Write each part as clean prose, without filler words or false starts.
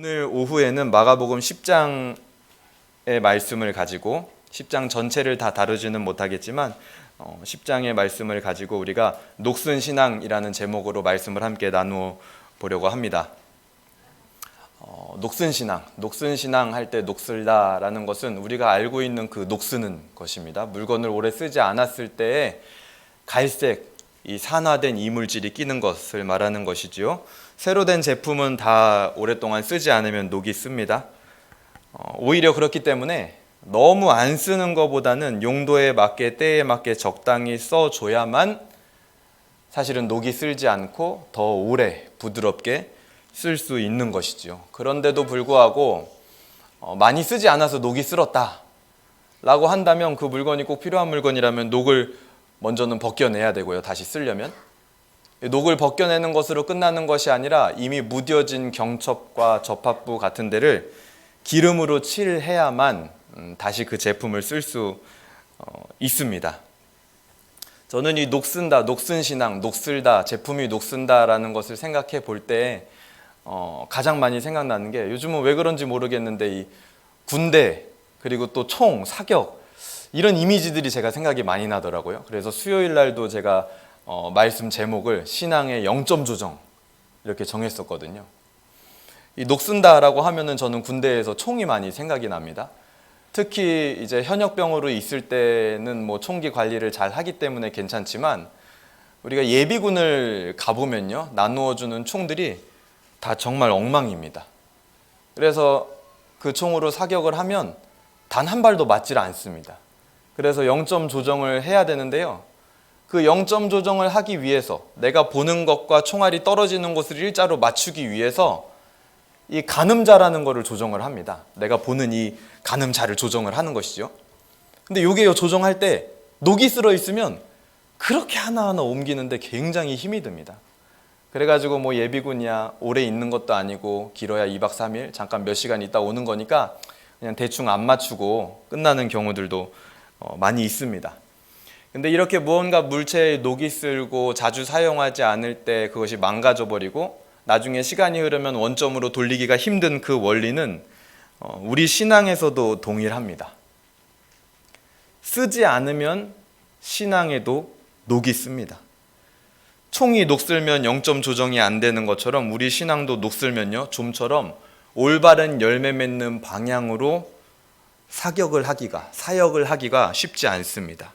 오늘 오후에는 마가복음 10장의 말씀을 가지고 10장 전체를 다 다루지는 못하겠지만 10장의 말씀을 가지고 우리가 녹슨 신앙이라는 제목으로 말씀을 함께 나누어 보려고 합니다. 녹슨 신앙 할 때 녹슬다라는 것은 우리가 알고 있는 그 녹쓰는 것입니다. 물건을 오래 쓰지 않았을 때에 갈색, 이 산화된 이물질이 끼는 것을 말하는 것이지요. 새로 된 제품은 다 오랫동안 쓰지 않으면 녹이 씁니다. 오히려 그렇기 때문에 너무 안 쓰는 것보다는 용도에 맞게 때에 맞게 적당히 써줘야만 사실은 녹이 쓸지 않고 더 오래 부드럽게 쓸 수 있는 것이지요. 그런데도 불구하고 많이 쓰지 않아서 녹이 쓸었다 라고 한다면 그 물건이 꼭 필요한 물건이라면 녹을 먼저는 벗겨내야 되고요. 다시 쓰려면 녹을 벗겨내는 것으로 끝나는 것이 아니라 이미 무뎌진 경첩과 접합부 같은 데를 기름으로 칠해야만 다시 그 제품을 쓸 수 있습니다. 저는 이 녹슨다, 녹슨 신앙, 녹슬다, 제품이 녹슨다라는 것을 생각해 볼 때 가장 많이 생각나는 게 요즘은 왜 그런지 모르겠는데 이 군대 그리고 또 총, 사격 이런 이미지들이 제가 생각이 많이 나더라고요. 그래서 수요일 날도 제가 말씀 제목을 신앙의 0점 조정 이렇게 정했었거든요. 이 녹슨다라고 하면은 저는 군대에서 총이 많이 생각이 납니다. 특히 이제 현역병으로 있을 때는 뭐 총기 관리를 잘 하기 때문에 괜찮지만 우리가 예비군을 가보면요, 나누어주는 총들이 다 정말 엉망입니다. 그래서 그 총으로 사격을 하면 단 한 발도 맞질 않습니다. 그래서 0점 조정을 해야 되는데요, 그 0점 조정을 하기 위해서 내가 보는 것과 총알이 떨어지는 곳을 일자로 맞추기 위해서 이 가늠자라는 것을 조정을 합니다. 내가 보는 이 가늠자를 조정을 하는 것이죠. 근데 요게요, 조정할 때 녹이 쓸어 있으면 그렇게 하나하나 옮기는데 굉장히 힘이 듭니다. 그래가지고 뭐 예비군이야 오래 있는 것도 아니고 길어야 2박 3일 잠깐 몇 시간 있다 오는 거니까 그냥 대충 안 맞추고 끝나는 경우들도 많이 있습니다. 근데 이렇게 무언가 물체에 녹이 쓸고 자주 사용하지 않을 때 그것이 망가져 버리고 나중에 시간이 흐르면 원점으로 돌리기가 힘든 그 원리는 우리 신앙에서도 동일합니다. 쓰지 않으면 신앙에도 녹이 씁니다. 총이 녹슬면 0점 조정이 안 되는 것처럼 우리 신앙도 녹슬면요, 좀처럼 올바른 열매 맺는 방향으로 사역을 하기가 쉽지 않습니다.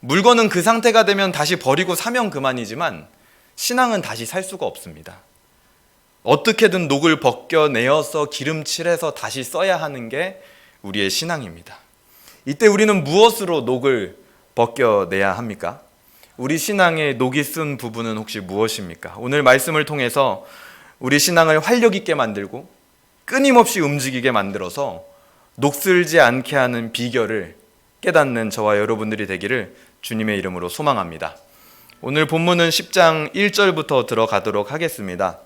물건은 그 상태가 되면 다시 버리고 사면 그만이지만 신앙은 다시 살 수가 없습니다. 어떻게든 녹을 벗겨내어서 기름칠해서 다시 써야 하는 게 우리의 신앙입니다. 이때 우리는 무엇으로 녹을 벗겨내야 합니까? 우리 신앙의 녹이 쓴 부분은 혹시 무엇입니까? 오늘 말씀을 통해서 우리 신앙을 활력 있게 만들고 끊임없이 움직이게 만들어서 녹슬지 않게 하는 비결을 깨닫는 저와 여러분들이 되기를 주님의 이름으로 소망합니다. 오늘 본문은 10장 1절부터 들어가도록 하겠습니다.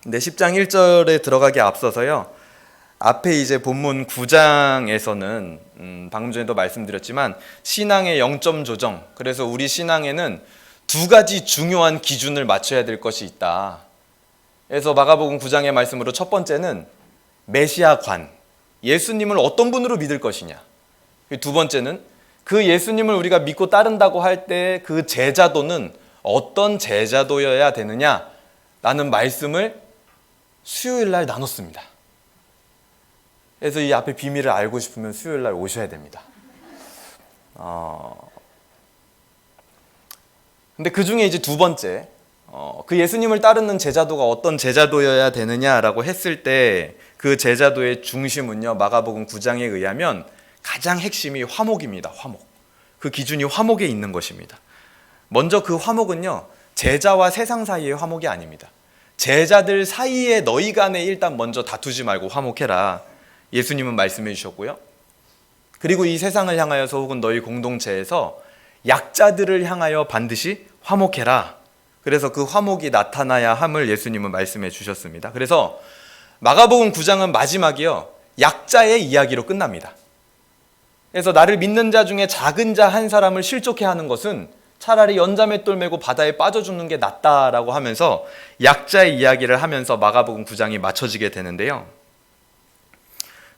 근데 10장 1절에 들어가기 앞서서요, 앞에 이제 본문 9장에서는 방금 전에도 말씀드렸지만 신앙의 0점 조정, 그래서 우리 신앙에는 두 가지 중요한 기준을 맞춰야 될 것이 있다. 그래서 마가복음 9장의 말씀으로 첫 번째는 메시아관, 예수님을 어떤 분으로 믿을 것이냐. 두 번째는 그 예수님을 우리가 믿고 따른다고 할 때 그 제자도는 어떤 제자도여야 되느냐라는 말씀을 수요일 날 나눴습니다. 그래서 이 앞에 비밀을 알고 싶으면 수요일 날 오셔야 됩니다. 근데 그 중에 이제 두 번째, 그 예수님을 따르는 제자도가 어떤 제자도여야 되느냐라고 했을 때 그 제자도의 중심은요, 마가복음 9장에 의하면 가장 핵심이 화목입니다. 화목. 그 기준이 화목에 있는 것입니다. 먼저 그 화목은요, 제자와 세상 사이의 화목이 아닙니다. 제자들 사이에 너희 간에 일단 먼저 다투지 말고 화목해라. 예수님은 말씀해 주셨고요. 그리고 이 세상을 향하여서 혹은 너희 공동체에서 약자들을 향하여 반드시 화목해라. 그래서 그 화목이 나타나야 함을 예수님은 말씀해 주셨습니다. 그래서 마가복음 9장은 마지막이요, 약자의 이야기로 끝납니다. 그래서 나를 믿는 자 중에 작은 자 한 사람을 실족해 하는 것은 차라리 연자맷돌 메고 바다에 빠져 죽는 게 낫다라고 하면서 약자의 이야기를 하면서 마가복음 9장이 맞춰지게 되는데요.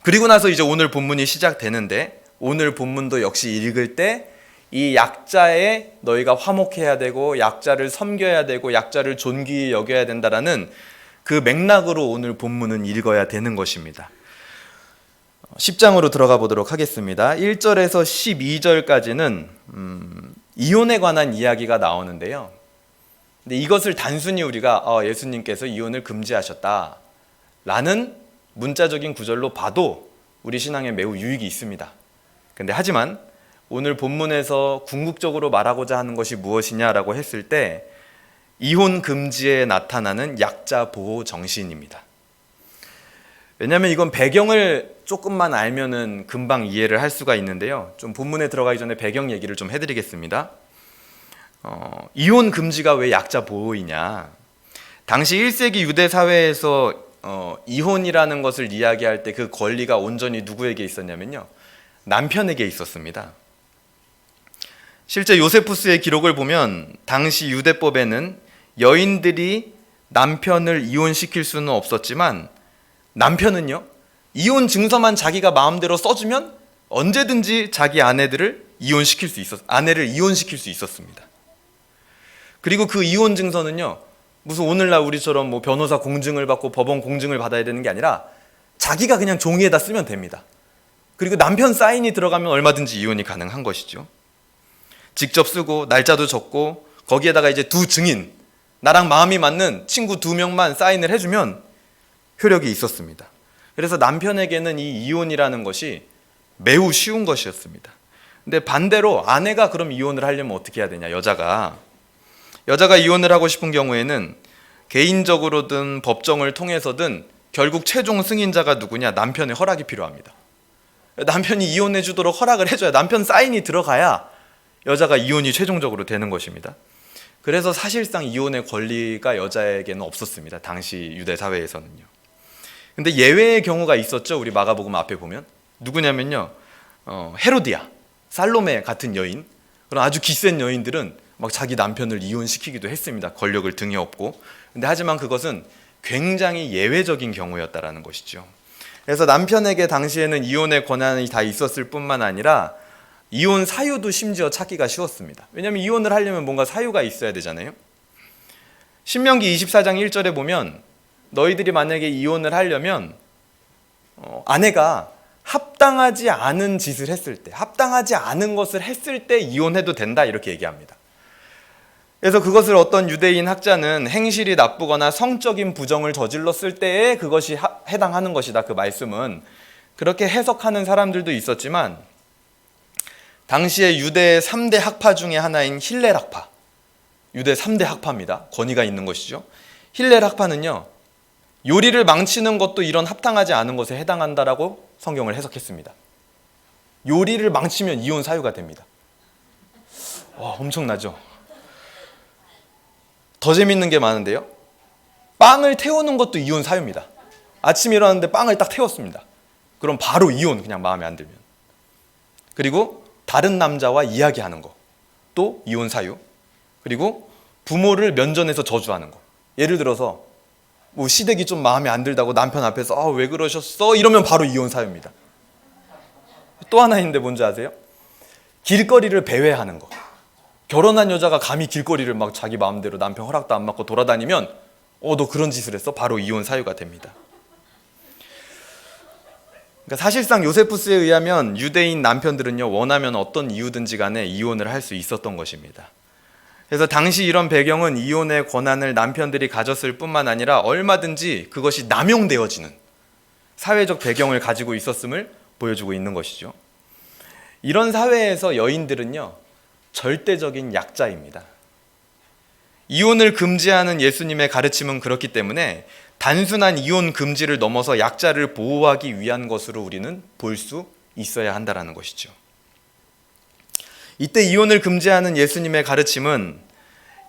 그리고 나서 이제 오늘 본문이 시작되는데, 오늘 본문도 역시 읽을 때 이 약자에 너희가 화목해야 되고 약자를 섬겨야 되고 약자를 존귀히 여겨야 된다라는 그 맥락으로 오늘 본문은 읽어야 되는 것입니다. 10장으로 들어가 보도록 하겠습니다. 1절에서 12절까지는 이혼에 관한 이야기가 나오는데요. 근데 이것을 단순히 우리가 예수님께서 이혼을 금지하셨다 라는 문자적인 구절로 봐도 우리 신앙에 매우 유익이 있습니다. 근데 하지만 오늘 본문에서 궁극적으로 말하고자 하는 것이 무엇이냐라고 했을 때 이혼 금지에 나타나는 약자 보호 정신입니다. 왜냐하면 이건 배경을 조금만 알면은 금방 이해를 할 수가 있는데요. 좀 본문에 들어가기 전에 배경 얘기를 좀 해드리겠습니다. 이혼 금지가 왜 약자 보호이냐? 당시 1세기 유대 사회에서 이혼이라는 것을 이야기할 때 그 권리가 온전히 누구에게 있었냐면요, 남편에게 있었습니다. 실제 요세푸스의 기록을 보면 당시 유대법에는 여인들이 남편을 이혼시킬 수는 없었지만 남편은요, 이혼 증서만 자기가 마음대로 써주면 언제든지 자기 아내를 이혼시킬 수 있었습니다. 그리고 그 이혼 증서는요, 무슨 오늘날 우리처럼 뭐 변호사 공증을 받고 법원 공증을 받아야 되는 게 아니라 자기가 그냥 종이에다 쓰면 됩니다. 그리고 남편 사인이 들어가면 얼마든지 이혼이 가능한 것이죠. 직접 쓰고 날짜도 적고 거기에다가 이제 두 증인, 나랑 마음이 맞는 친구 2명만 사인을 해주면 효력이 있었습니다. 그래서 남편에게는 이 이혼이라는 것이 매우 쉬운 것이었습니다. 근데 반대로 아내가 그럼 이혼을 하려면 어떻게 해야 되냐? 여자가 이혼을 하고 싶은 경우에는 개인적으로든 법정을 통해서든 결국 최종 승인자가 누구냐? 남편의 허락이 필요합니다. 남편이 이혼해 주도록 허락을 해줘야, 남편 사인이 들어가야 여자가 이혼이 최종적으로 되는 것입니다. 그래서 사실상 이혼의 권리가 여자에게는 없었습니다. 당시 유대 사회에서는요. 근데 예외의 경우가 있었죠. 우리 마가복음 앞에 보면 누구냐면요, 헤로디아, 살로메 같은 여인, 그런 아주 기센 여인들은 막 자기 남편을 이혼시키기도 했습니다. 권력을 등에 업고. 근데 하지만 그것은 굉장히 예외적인 경우였다라는 것이죠. 그래서 남편에게 당시에는 이혼의 권한이 다 있었을 뿐만 아니라 이혼 사유도 심지어 찾기가 쉬웠습니다. 왜냐하면 이혼을 하려면 뭔가 사유가 있어야 되잖아요. 신명기 24장 1절에 보면 너희들이 만약에 이혼을 하려면 아내가 합당하지 않은 짓을 했을 때, 합당하지 않은 것을 했을 때 이혼해도 된다, 이렇게 얘기합니다. 그래서 그것을 어떤 유대인 학자는 행실이 나쁘거나 성적인 부정을 저질렀을 때에 그것이 해당하는 것이다, 그 말씀은. 그렇게 해석하는 사람들도 있었지만 당시에 유대 3대 학파 중에 하나인 힐렐 학파, 유대 3대 학파입니다. 권위가 있는 것이죠. 힐렐 학파는요, 요리를 망치는 것도 이런 합당하지 않은 것에 해당한다라고 성경을 해석했습니다. 요리를 망치면 이혼 사유가 됩니다. 와, 엄청나죠? 더 재밌는 게 많은데요, 빵을 태우는 것도 이혼 사유입니다. 아침에 일어났는데 빵을 딱 태웠습니다. 그럼 바로 이혼, 그냥 마음에 안 들면. 그리고 다른 남자와 이야기하는 거, 또 이혼 사유. 그리고 부모를 면전에서 저주하는 거. 예를 들어서 뭐 시댁이 좀 마음에 안 들다고 남편 앞에서 왜 그러셨어? 이러면 바로 이혼 사유입니다. 또 하나 있는데 뭔지 아세요? 길거리를 배회하는 거. 결혼한 여자가 감히 길거리를 막 자기 마음대로 남편 허락도 안 받고 돌아다니면 너 그런 짓을 했어? 바로 이혼 사유가 됩니다. 그러니까 사실상 요세푸스에 의하면 유대인 남편들은요, 원하면 어떤 이유든지 간에 이혼을 할 수 있었던 것입니다. 그래서 당시 이런 배경은 이혼의 권한을 남편들이 가졌을 뿐만 아니라 얼마든지 그것이 남용되어지는 사회적 배경을 가지고 있었음을 보여주고 있는 것이죠. 이런 사회에서 여인들은요, 절대적인 약자입니다. 이혼을 금지하는 예수님의 가르침은 그렇기 때문에 단순한 이혼 금지를 넘어서 약자를 보호하기 위한 것으로 우리는 볼 수 있어야 한다는 것이죠. 이때 이혼을 금지하는 예수님의 가르침은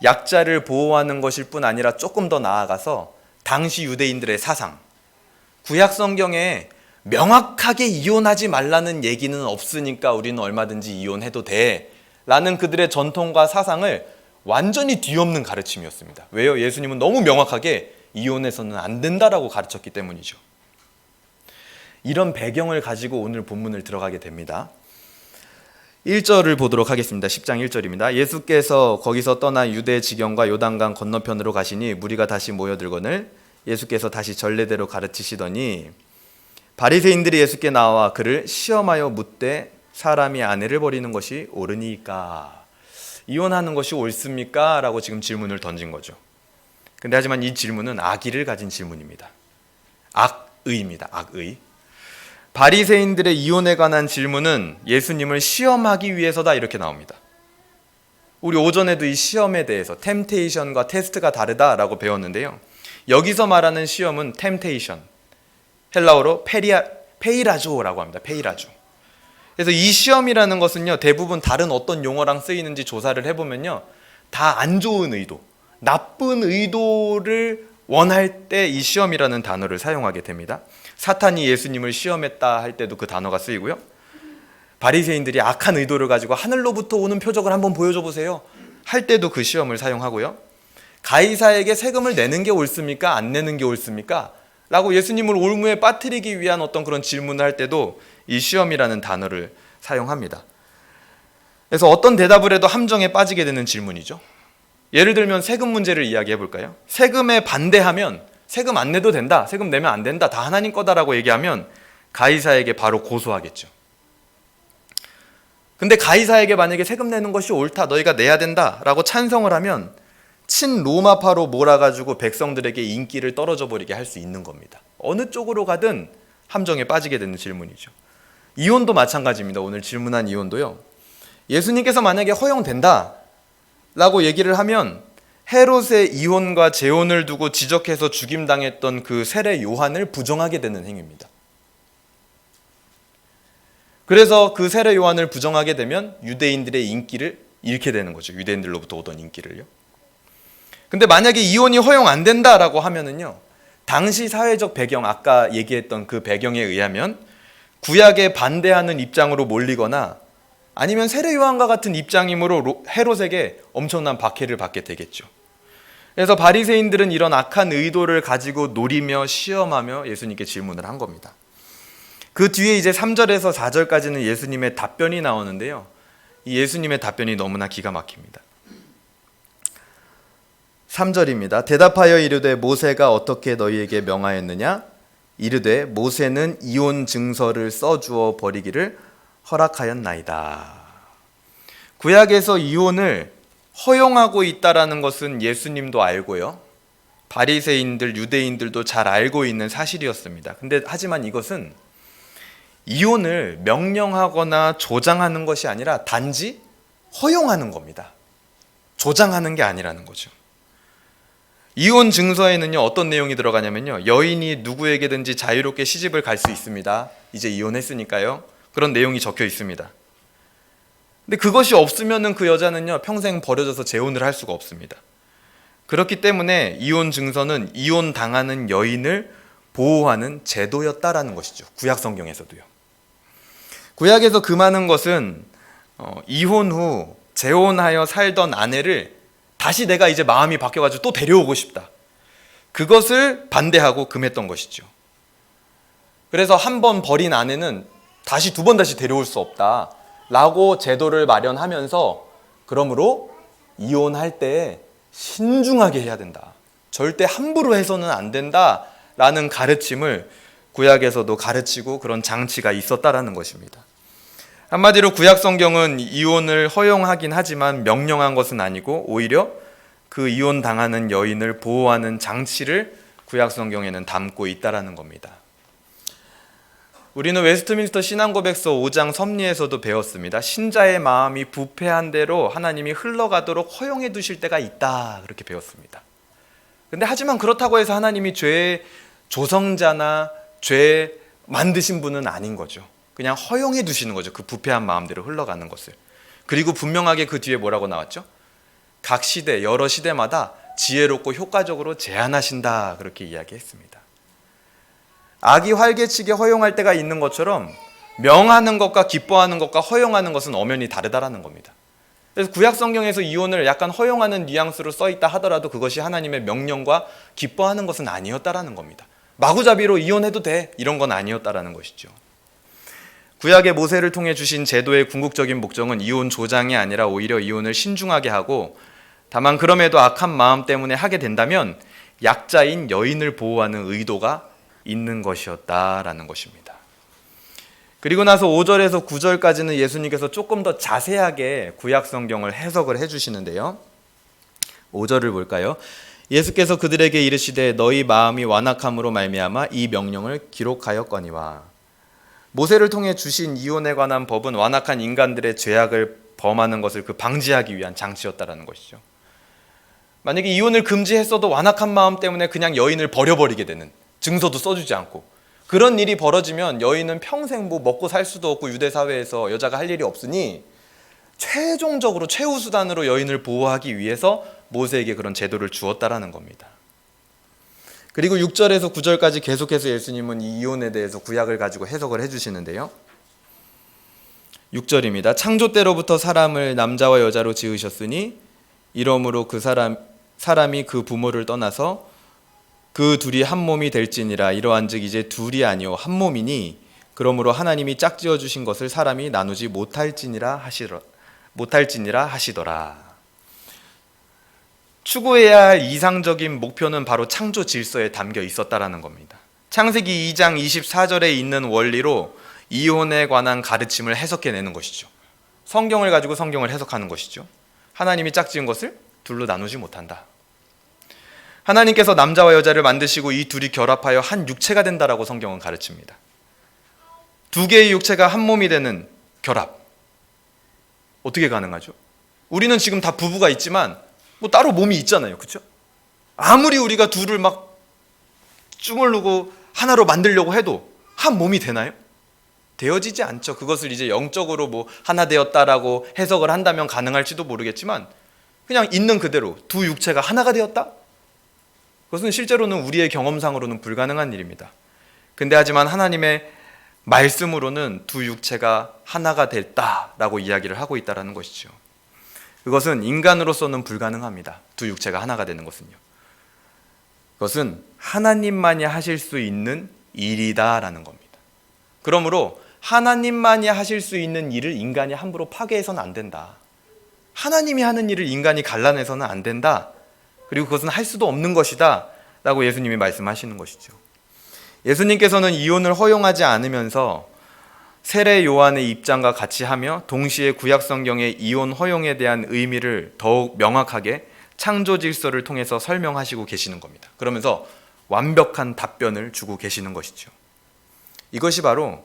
약자를 보호하는 것일 뿐 아니라 조금 더 나아가서 당시 유대인들의 사상, 구약 성경에 명확하게 이혼하지 말라는 얘기는 없으니까 우리는 얼마든지 이혼해도 돼 라는 그들의 전통과 사상을 완전히 뒤엎는 가르침이었습니다. 왜요? 예수님은 너무 명확하게 이혼해서는 안 된다라고 가르쳤기 때문이죠. 이런 배경을 가지고 오늘 본문을 들어가게 됩니다. 1절을 보도록 하겠습니다. 10장 1절입니다. 예수께서 거기서 떠나 유대 지경과 요단강 건너편으로 가시니 무리가 다시 모여들거늘 예수께서 다시 전례대로 가르치시더니 바리새인들이 예수께 나와 그를 시험하여 묻되 사람이 아내를 버리는 것이 옳으니까 이혼하는 것이 옳습니까? 라고 지금 질문을 던진 거죠. 근데 하지만 이 질문은 악의를 가진 질문입니다. 악의입니다. 악의. 바리새인들의 이혼에 관한 질문은 예수님을 시험하기 위해서다 이렇게 나옵니다. 우리 오전에도 이 시험에 대해서 템테이션과 테스트가 다르다라고 배웠는데요. 여기서 말하는 시험은 템테이션, 헬라어로 페이라조라고 합니다. 페이라조. 그래서 이 시험이라는 것은요, 대부분 다른 어떤 용어랑 쓰이는지 조사를 해보면요, 다 안 좋은 의도, 나쁜 의도를 원할 때 이 시험이라는 단어를 사용하게 됩니다. 사탄이 예수님을 시험했다 할 때도 그 단어가 쓰이고요. 바리새인들이 악한 의도를 가지고 하늘로부터 오는 표적을 한번 보여줘 보세요 할 때도 그 시험을 사용하고요. 가이사에게 세금을 내는 게 옳습니까? 안 내는 게 옳습니까? 라고 예수님을 올무에 빠뜨리기 위한 어떤 그런 질문을 할 때도 이 시험이라는 단어를 사용합니다. 그래서 어떤 대답을 해도 함정에 빠지게 되는 질문이죠. 예를 들면 세금 문제를 이야기해 볼까요? 세금에 반대하면 세금 안 내도 된다, 세금 내면 안 된다, 다 하나님 거다라고 얘기하면 가이사에게 바로 고소하겠죠. 근데 가이사에게 만약에 세금 내는 것이 옳다, 너희가 내야 된다라고 찬성을 하면 친로마파로 몰아가지고 백성들에게 인기를 떨어져 버리게 할 수 있는 겁니다. 어느 쪽으로 가든 함정에 빠지게 되는 질문이죠. 이혼도 마찬가지입니다. 오늘 질문한 이혼도요. 예수님께서 만약에 허용된다 라고 얘기를 하면 헤롯의 이혼과 재혼을 두고 지적해서 죽임당했던 그 세례 요한을 부정하게 되는 행위입니다. 그래서 그 세례 요한을 부정하게 되면 유대인들의 인기를 잃게 되는 거죠. 유대인들로부터 오던 인기를요. 근데 만약에 이혼이 허용 안 된다라고 하면은요, 당시 사회적 배경, 아까 얘기했던 그 배경에 의하면 구약에 반대하는 입장으로 몰리거나 아니면 세례 요한과 같은 입장이므로 헤롯에게 엄청난 박해를 받게 되겠죠. 그래서 바리새인들은 이런 악한 의도를 가지고 노리며 시험하며 예수님께 질문을 한 겁니다. 그 뒤에 이제 3절에서 4절까지는 예수님의 답변이 나오는데요. 이 예수님의 답변이 너무나 기가 막힙니다. 3절입니다. 대답하여 이르되 모세가 어떻게 너희에게 명하였느냐? 이르되 모세는 이혼 증서를 써주어 버리기를 허락하였나이다. 구약에서 이혼을 허용하고 있다라는 것은 예수님도 알고요, 바리새인들, 유대인들도 잘 알고 있는 사실이었습니다. 근데 하지만 이것은 이혼을 명령하거나 조장하는 것이 아니라 단지 허용하는 겁니다. 조장하는 게 아니라는 거죠. 이혼 증서에는요, 어떤 내용이 들어가냐면요, 여인이 누구에게든지 자유롭게 시집을 갈 수 있습니다. 이제 이혼했으니까요. 그런 내용이 적혀 있습니다. 근데 그것이 없으면은 그 여자는요, 평생 버려져서 재혼을 할 수가 없습니다. 그렇기 때문에 이혼 증서는 이혼 당하는 여인을 보호하는 제도였다라는 것이죠. 구약 성경에서도요. 구약에서 금하는 것은 이혼 후 재혼하여 살던 아내를 다시 내가 이제 마음이 바뀌어가지고 또 데려오고 싶다, 그것을 반대하고 금했던 것이죠. 그래서 한 번 버린 아내는 다시 두 번 다시 데려올 수 없다 라고 제도를 마련하면서, 그러므로 이혼할 때 신중하게 해야 된다, 절대 함부로 해서는 안 된다 라는 가르침을 구약에서도 가르치고 그런 장치가 있었다라는 것입니다. 한마디로 구약 성경은 이혼을 허용하긴 하지만 명령한 것은 아니고 오히려 그 이혼 당하는 여인을 보호하는 장치를 구약 성경에는 담고 있다라는 겁니다. 우리는 웨스트민스터 신앙고백서 5장 섭리에서도 배웠습니다. 신자의 마음이 부패한 대로 하나님이 흘러가도록 허용해 두실 때가 있다, 그렇게 배웠습니다. 근데 하지만 그렇다고 해서 하나님이 죄의 조성자나 죄 만드신 분은 아닌 거죠. 그냥 허용해 두시는 거죠. 그 부패한 마음대로 흘러가는 것을. 그리고 분명하게 그 뒤에 뭐라고 나왔죠? 각 시대, 여러 시대마다 지혜롭고 효과적으로 제한하신다, 그렇게 이야기했습니다. 악이 활개치게 허용할 때가 있는 것처럼 명하는 것과 기뻐하는 것과 허용하는 것은 엄연히 다르다라는 겁니다. 그래서 구약 성경에서 이혼을 약간 허용하는 뉘앙스로 써 있다 하더라도 그것이 하나님의 명령과 기뻐하는 것은 아니었다라는 겁니다. 마구잡이로 이혼해도 돼 이런 건 아니었다라는 것이죠. 구약의 모세를 통해 주신 제도의 궁극적인 목적은 이혼 조장이 아니라 오히려 이혼을 신중하게 하고, 다만 그럼에도 악한 마음 때문에 하게 된다면 약자인 여인을 보호하는 의도가 있는 것이었다라는 것입니다. 그리고 나서 5절에서 9절까지는 예수님께서 조금 더 자세하게 구약 성경을 해석을 해주시는데요. 5절을 볼까요? 예수께서 그들에게 이르시되 너희 마음이 완악함으로 말미암아 이 명령을 기록하였거니와. 모세를 통해 주신 이혼에 관한 법은 완악한 인간들의 죄악을 범하는 것을 방지하기 위한 장치였다라는 것이죠. 만약에 이혼을 금지했어도 완악한 마음 때문에 그냥 여인을 버려버리게 되는, 증서도 써주지 않고 그런 일이 벌어지면 여인은 평생 먹고 살 수도 없고 유대 사회에서 여자가 할 일이 없으니 최종적으로 최후 수단으로 여인을 보호하기 위해서 모세에게 그런 제도를 주었다라는 겁니다. 그리고 6절에서 9절까지 계속해서 예수님은 이 이혼에 대해서 구약을 가지고 해석을 해주시는데요. 6절입니다. 창조 때로부터 사람을 남자와 여자로 지으셨으니 이러므로 그 사람이 그 부모를 떠나서 그 둘이 한 몸이 될지니라. 이러한즉 이제 둘이 아니요 한 몸이니 그러므로 하나님이 짝지어 주신 것을 사람이 나누지 못할지니라 하시더라. 추구해야 할 이상적인 목표는 바로 창조 질서에 담겨 있었다라는 겁니다. 창세기 2장 24절에 있는 원리로 이혼에 관한 가르침을 해석해내는 것이죠. 성경을 가지고 성경을 해석하는 것이죠. 하나님이 짝지은 것을 둘로 나누지 못한다. 하나님께서 남자와 여자를 만드시고 이 둘이 결합하여 한 육체가 된다라고 성경은 가르칩니다. 두 개의 육체가 한 몸이 되는 결합. 어떻게 가능하죠? 우리는 지금 다 부부가 있지만 따로 몸이 있잖아요. 그렇죠? 아무리 우리가 둘을 주물르고 하나로 만들려고 해도 한 몸이 되나요? 되어지지 않죠. 그것을 이제 영적으로 하나 되었다라고 해석을 한다면 가능할지도 모르겠지만 그냥 있는 그대로 두 육체가 하나가 되었다? 그것은 실제로는 우리의 경험상으로는 불가능한 일입니다. 근데 하지만 하나님의 말씀으로는 두 육체가 하나가 됐다라고 이야기를 하고 있다는 것이죠. 그것은 인간으로서는 불가능합니다. 두 육체가 하나가 되는 것은요. 그것은 하나님만이 하실 수 있는 일이다라는 겁니다. 그러므로 하나님만이 하실 수 있는 일을 인간이 함부로 파괴해서는 안 된다. 하나님이 하는 일을 인간이 갈라내서는 안 된다. 그리고 그것은 할 수도 없는 것이다 라고 예수님이 말씀하시는 것이죠. 예수님께서는 이혼을 허용하지 않으면서 세례 요한의 입장과 같이 하며 동시에 구약 성경의 이혼 허용에 대한 의미를 더욱 명확하게 창조 질서를 통해서 설명하시고 계시는 겁니다. 그러면서 완벽한 답변을 주고 계시는 것이죠. 이것이 바로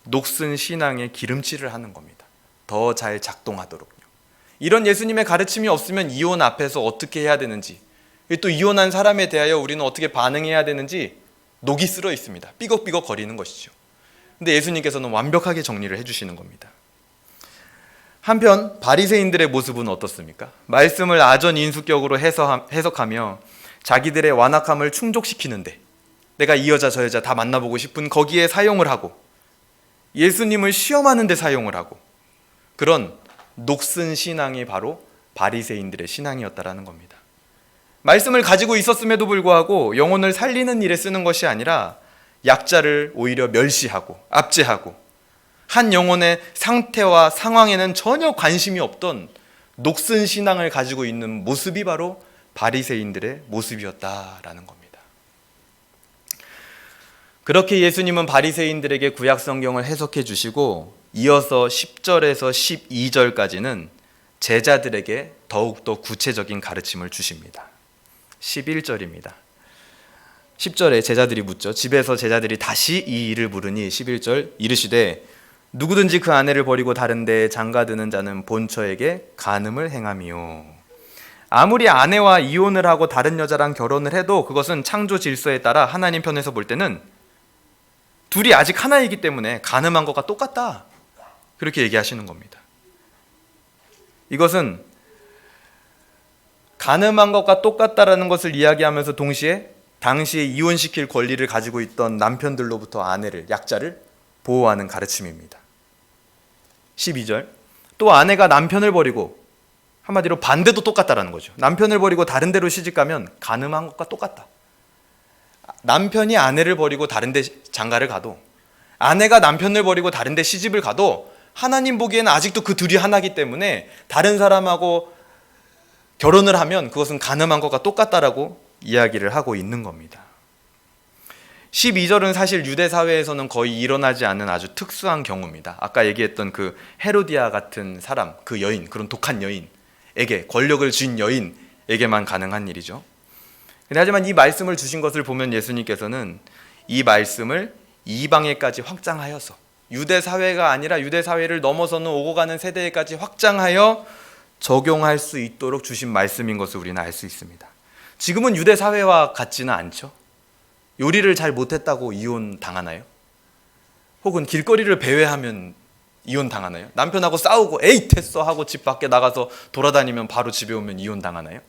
녹슨 신앙의 기름칠을 하는 겁니다. 더 잘 작동하도록요. 이런 예수님의 가르침이 없으면 이혼 앞에서 어떻게 해야 되는지, 또 이혼한 사람에 대하여 우리는 어떻게 반응해야 되는지 녹이 쓸어 있습니다. 삐걱삐걱 거리는 것이죠. 근데 예수님께서는 완벽하게 정리를 해주시는 겁니다. 한편 바리새인들의 모습은 어떻습니까? 말씀을 아전인수격으로 해석하며 자기들의 완악함을 충족시키는데, 내가 이 여자 저 여자 다 만나보고 싶은 거기에 사용을 하고, 예수님을 시험하는 데 사용을 하고, 그런 녹슨 신앙이 바로 바리새인들의 신앙이었다라는 겁니다. 말씀을 가지고 있었음에도 불구하고 영혼을 살리는 일에 쓰는 것이 아니라 약자를 오히려 멸시하고 압제하고 한 영혼의 상태와 상황에는 전혀 관심이 없던 녹슨 신앙을 가지고 있는 모습이 바로 바리새인들의 모습이었다라는 겁니다. 그렇게 예수님은 바리새인들에게 구약 성경을 해석해 주시고 이어서 10절에서 12절까지는 제자들에게 더욱더 구체적인 가르침을 주십니다. 11절입니다. 10절에 제자들이 묻죠. 집에서 제자들이 다시 이 일을 물으니 11절 이르시되 누구든지 그 아내를 버리고 다른 데에 장가드는 자는 본처에게 간음을 행함이요. 아무리 아내와 이혼을 하고 다른 여자랑 결혼을 해도 그것은 창조 질서에 따라 하나님 편에서 볼 때는 둘이 아직 하나이기 때문에 간음한 것과 똑같다. 그렇게 얘기하시는 겁니다. 이것은 간음한 것과 똑같다라는 것을 이야기하면서 동시에 당시에 이혼시킬 권리를 가지고 있던 남편들로부터 아내를, 약자를 보호하는 가르침입니다. 12절 또 아내가 남편을 버리고 한마디로 반대도 똑같다라는 거죠. 남편을 버리고 다른 데로 시집가면 간음한 것과 똑같다. 남편이 아내를 버리고 다른 데 장가를 가도, 아내가 남편을 버리고 다른 데 시집을 가도 하나님 보기에는 아직도 그 둘이 하나이기 때문에 다른 사람하고 결혼을 하면 그것은 간음한 것과 똑같다라고 이야기를 하고 있는 겁니다. 12절은 사실 유대 사회에서는 거의 일어나지 않는 아주 특수한 경우입니다. 아까 얘기했던 그 헤로디아 같은 사람, 그 여인, 그런 독한 여인에게, 권력을 쥔 여인에게만 가능한 일이죠. 하지만 이 말씀을 주신 것을 보면 예수님께서는 이 말씀을 이방에까지 확장하여서, 유대 사회가 아니라 유대 사회를 넘어서는 오고 가는 세대에까지 확장하여 적용할 수 있도록 주신 말씀인 것을 우리는 알 수 있습니다. 지금은 유대 사회와 같지는 않죠. 요리를 잘 못했다고 이혼 당하나요? 혹은 길거리를 배회하면 이혼 당하나요? 남편하고 싸우고 에이 됐어 하고 집 밖에 나가서 돌아다니면 바로 집에 오면 이혼 당하나요?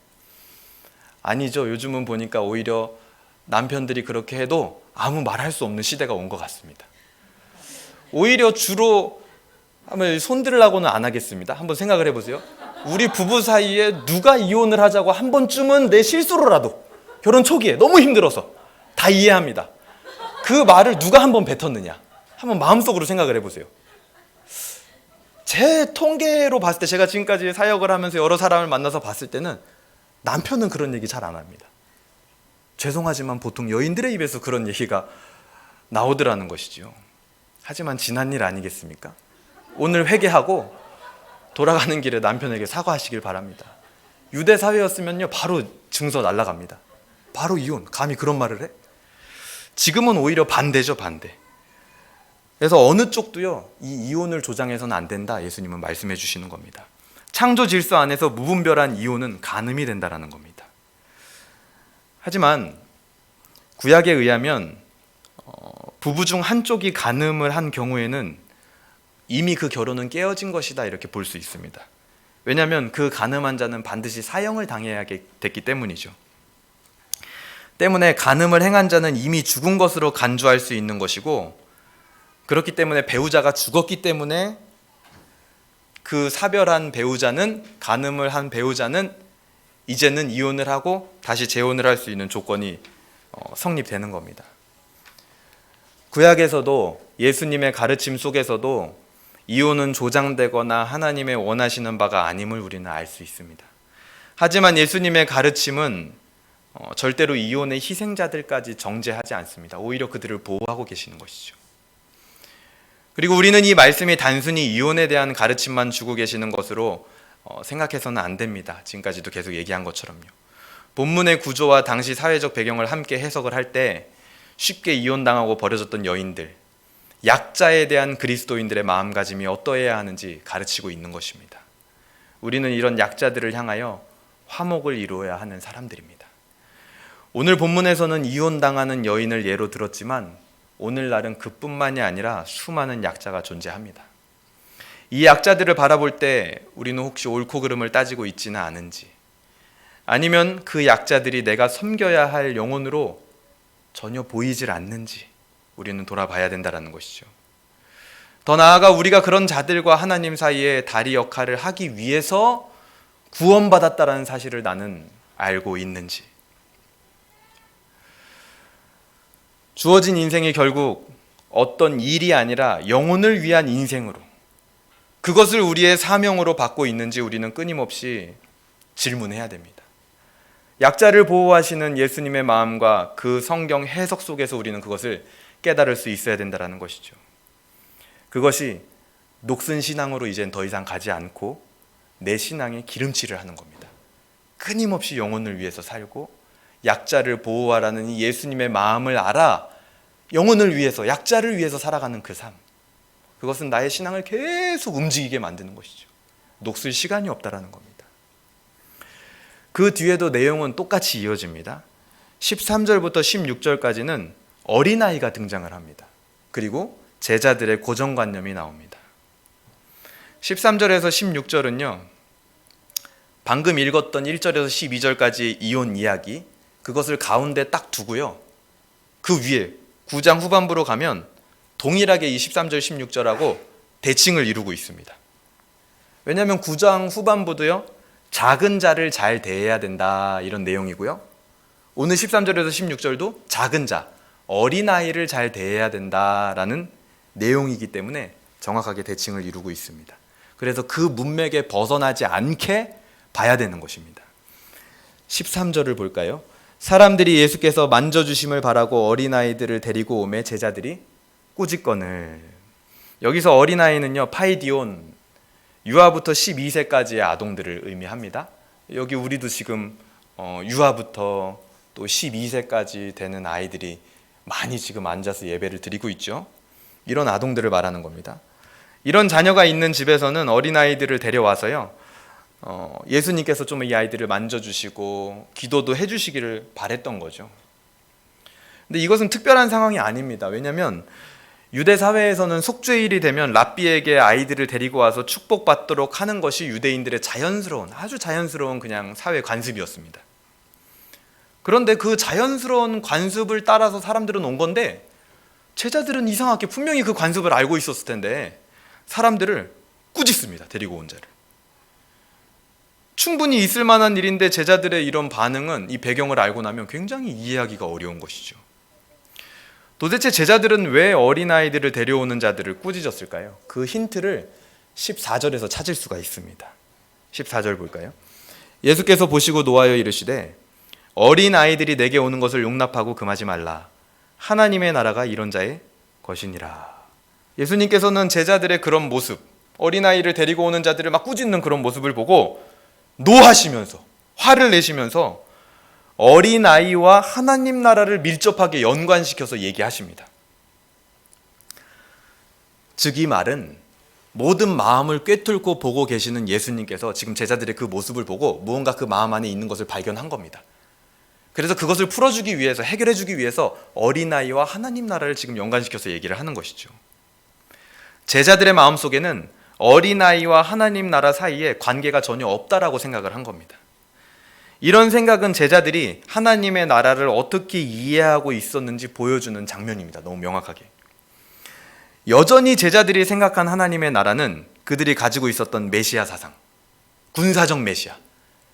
아니죠. 요즘은 보니까 오히려 남편들이 그렇게 해도 아무 말할 수 없는 시대가 온 것 같습니다. 오히려 주로 한번 손들라고는 안 하겠습니다. 한번 생각을 해보세요. 우리 부부 사이에 누가 이혼을 하자고 한 번쯤은 내 실수로라도, 결혼 초기에 너무 힘들어서 다 이해합니다. 그 말을 누가 한 번 뱉었느냐, 한번 마음속으로 생각을 해보세요. 제 통계로 봤을 때, 제가 지금까지 사역을 하면서 여러 사람을 만나서 봤을 때는 남편은 그런 얘기 잘 안 합니다. 죄송하지만 보통 여인들의 입에서 그런 얘기가 나오더라는 것이죠. 하지만 지난 일 아니겠습니까? 오늘 회개하고 돌아가는 길에 남편에게 사과하시길 바랍니다. 유대 사회였으면요 바로 증서 날라갑니다. 바로 이혼. 감히 그런 말을 해? 지금은 오히려 반대죠, 반대. 그래서 어느 쪽도요 이 이혼을 조장해서는 안 된다, 예수님은 말씀해 주시는 겁니다. 창조 질서 안에서 무분별한 이혼은 간음이 된다라는 겁니다. 하지만 구약에 의하면 부부 중 한쪽이 간음을 한 경우에는 이미 그 결혼은 깨어진 것이다, 이렇게 볼 수 있습니다. 왜냐하면 그 간음한 자는 반드시 사형을 당해야 됐기 때문이죠. 때문에 간음을 행한 자는 이미 죽은 것으로 간주할 수 있는 것이고, 그렇기 때문에 배우자가 죽었기 때문에 그 사별한 배우자는, 간음을 한 배우자는 이제는 이혼을 하고 다시 재혼을 할 수 있는 조건이 성립되는 겁니다. 구약에서도, 예수님의 가르침 속에서도 이혼은 조장되거나 하나님의 원하시는 바가 아님을 우리는 알 수 있습니다. 하지만 예수님의 가르침은 절대로 이혼의 희생자들까지 정죄하지 않습니다. 오히려 그들을 보호하고 계시는 것이죠. 그리고 우리는 이 말씀이 단순히 이혼에 대한 가르침만 주고 계시는 것으로 생각해서는 안 됩니다. 지금까지도 계속 얘기한 것처럼요. 본문의 구조와 당시 사회적 배경을 함께 해석을 할 때 쉽게 이혼당하고 버려졌던 여인들, 약자에 대한 그리스도인들의 마음가짐이 어떠해야 하는지 가르치고 있는 것입니다. 우리는 이런 약자들을 향하여 화목을 이루어야 하는 사람들입니다. 오늘 본문에서는 이혼당하는 여인을 예로 들었지만 오늘날은 그뿐만이 아니라 수많은 약자가 존재합니다. 이 약자들을 바라볼 때 우리는 혹시 옳고 그름을 따지고 있지는 않은지, 아니면 그 약자들이 내가 섬겨야 할 영혼으로 전혀 보이질 않는지 우리는 돌아봐야 된다는 것이죠. 더 나아가 우리가 그런 자들과 하나님 사이에 다리 역할을 하기 위해서 구원받았다는 사실을 나는 알고 있는지, 주어진 인생이 결국 어떤 일이 아니라 영혼을 위한 인생으로, 그것을 우리의 사명으로 받고 있는지 우리는 끊임없이 질문해야 됩니다. 약자를 보호하시는 예수님의 마음과 그 성경 해석 속에서 우리는 그것을 깨달을 수 있어야 된다는 것이죠. 그것이 녹슨 신앙으로 이젠 더 이상 가지 않고 내 신앙에 기름칠을 하는 겁니다. 끊임없이 영혼을 위해서 살고 약자를 보호하라는 이 예수님의 마음을 알아 영혼을 위해서, 약자를 위해서 살아가는 그 삶, 그것은 나의 신앙을 계속 움직이게 만드는 것이죠. 녹슬 시간이 없다라는 겁니다. 그 뒤에도 내용은 똑같이 이어집니다. 13절부터 16절까지는 어린아이가 등장을 합니다. 그리고 제자들의 고정관념이 나옵니다. 13절에서 16절은요 방금 읽었던 1절에서 12절까지의 이혼 이야기, 그것을 가운데 딱 두고요, 그 위에 9장 후반부로 가면 동일하게 이 13절 16절하고 대칭을 이루고 있습니다. 왜냐하면 9장 후반부도요 작은 자를 잘 대해야 된다, 이런 내용이고요. 오늘 13절에서 16절도 작은 자, 어린아이를 잘 대해야 된다라는 내용이기 때문에 정확하게 대칭을 이루고 있습니다. 그래서 그 문맥에 벗어나지 않게 봐야 되는 것입니다. 13절을 볼까요? 사람들이 예수께서 만져주심을 바라고 어린아이들을 데리고 오매 제자들이 꾸짖거늘. 여기서 어린아이는요, 파이디온, 유아부터 12세까지의 아동들을 의미합니다. 여기 우리도 지금 유아부터 또 12세까지 되는 아이들이 많이 지금 앉아서 예배를 드리고 있죠. 이런 아동들을 말하는 겁니다. 이런 자녀가 있는 집에서는 어린아이들을 데려와서요, 예수님께서 좀 이 아이들을 만져주시고 기도도 해주시기를 바랬던 거죠. 근데 이것은 특별한 상황이 아닙니다. 왜냐하면 유대 사회에서는 속죄일이 되면 랍비에게 아이들을 데리고 와서 축복받도록 하는 것이 유대인들의 자연스러운, 아주 자연스러운 그냥 사회 관습이었습니다. 그런데 그 자연스러운 관습을 따라서 사람들은 온 건데, 제자들은 이상하게 분명히 그 관습을 알고 있었을 텐데 사람들을 꾸짖습니다. 데리고 온 자를. 충분히 있을 만한 일인데 제자들의 이런 반응은 이 배경을 알고 나면 굉장히 이해하기가 어려운 것이죠. 도대체 제자들은 왜 어린아이들을 데려오는 자들을 꾸짖었을까요? 그 힌트를 14절에서 찾을 수가 있습니다. 14절 볼까요? 예수께서 보시고 노하여 이르시되 어린아이들이 내게 오는 것을 용납하고 금하지 말라. 하나님의 나라가 이런 자의 것이니라. 예수님께서는 제자들의 그런 모습, 어린아이를 데리고 오는 자들을 막 꾸짖는 그런 모습을 보고 노하시면서, 화를 내시면서 어린아이와 하나님 나라를 밀접하게 연관시켜서 얘기하십니다. 즉 이 말은 모든 마음을 꿰뚫고 보고 계시는 예수님께서 지금 제자들의 그 모습을 보고 무언가 그 마음 안에 있는 것을 발견한 겁니다. 그래서 그것을 풀어주기 위해서, 해결해주기 위해서 어린아이와 하나님 나라를 지금 연관시켜서 얘기를 하는 것이죠. 제자들의 마음속에는 어린아이와 하나님 나라 사이에 관계가 전혀 없다라고 생각을 한 겁니다. 이런 생각은 제자들이 하나님의 나라를 어떻게 이해하고 있었는지 보여주는 장면입니다. 너무 명확하게. 여전히 제자들이 생각한 하나님의 나라는 그들이 가지고 있었던 메시아 사상, 군사적 메시아.